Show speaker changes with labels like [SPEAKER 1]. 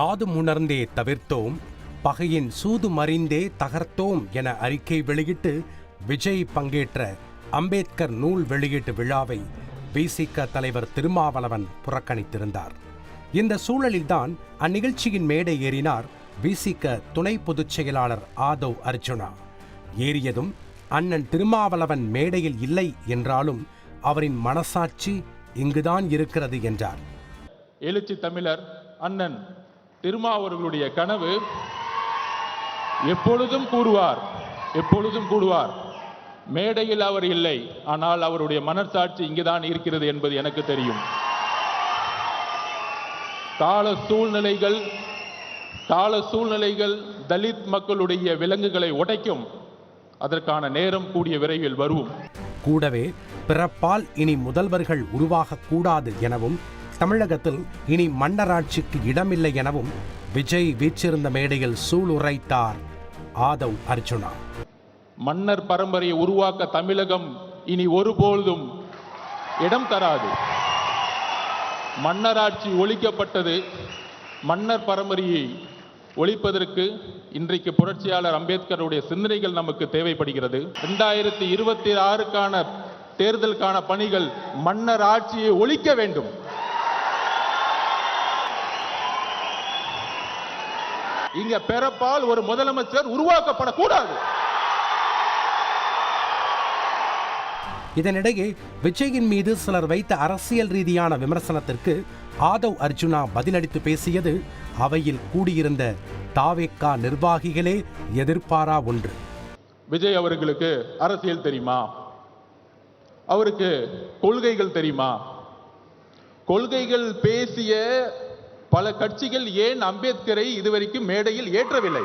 [SPEAKER 1] யாதும் உணர்ந்தே தவிர்த்தோம், பகையின் சூது மறிந்தே தகர்த்தோம் என அறிக்கை வெளியிட்டு விஜய் பங்கேற்ற அம்பேத்கர் நூல் வெளியீட்டு விழாவை விசிக தலைவர் திருமாவளவன் புறக்கணித்திருந்தார். இந்த சூழலில்தான் அந்நிகழ்ச்சியின் மேடை ஏறினார் விசிக துணை பொதுச் செயலாளர் ஆதவ் அர்ஜுனா. ஏறியதும் அண்ணன் திருமாவளவன் மேடையில் இல்லை என்றாலும் அவரின் மனசாட்சி இங்குதான் இருக்கிறது என்றார்.
[SPEAKER 2] எழுச்சி தமிழர் அண்ணன் திருமாவர்களுடைய கனவு எப்பொழுதும் கூடுவார். மேடையில் அவர் இல்லை, ஆனால் அவருடைய மனசாட்சி இங்குதான் இருக்கிறது என்பது எனக்கு தெரியும். கால சூழ்நிலைகள் தலித் மக்களுடைய விலங்குகளை உடைக்கும். அதற்கான நேரம் கூடிய விரைவில் வரும்.
[SPEAKER 1] கூடவே பிறப்பால் இனி முதல்வர்கள் உருவாகக்கூடாது எனவும், தமிழகத்தில் இனி மன்னராட்சிக்கு இடமில்லை எனவும் விஜய் வீற்றிருந்த மேடையில் சூளுரைத்தார் ஆதவ் அர்ஜுனா.
[SPEAKER 2] மன்னர் பரம்பரையை உருவாக்க தமிழகம் இனி ஒருபொழுதும் இடம் தராது. மன்னராட்சி ஒழிக்கப்பட்டது. மன்னர் பரம்பரையை ஒழிப்பதற்கு இன்றைக்கு புரட்சியாளர் அம்பேத்கருடைய சிந்தனைகள் நமக்கு தேவைப்படுகிறது. 2026க்கான தேர்தலுக்கான பணிகள் மன்னர் ஆட்சியை ஒழிக்க வேண்டும். இங்க பிறப்பால் ஒரு முதலமைச்சர் உருவாக்கப்படக்கூடாது.
[SPEAKER 1] இதனிடையே விஜயின் மீது சிலர் வைத்த அரசியல் ரீதியான விமர்சனத்திற்கு ஆதவ் அர்ஜுனா பதிலளித்து பேசியது அவையில் கூடியிருந்த தாவேகா நிர்வாகிகளே எதிர்பாரா ஒன்று.
[SPEAKER 2] விஜய் அவர்களுக்கு அரசியல் தெரியுமா? அவருக்கு கொள்கைகள் தெரியுமா? கொள்கைகள் பேசிய பல கட்சிகள் ஏன் அம்பேத்கரை இதுவரைக்கும் மேடையில் ஏற்றவில்லை?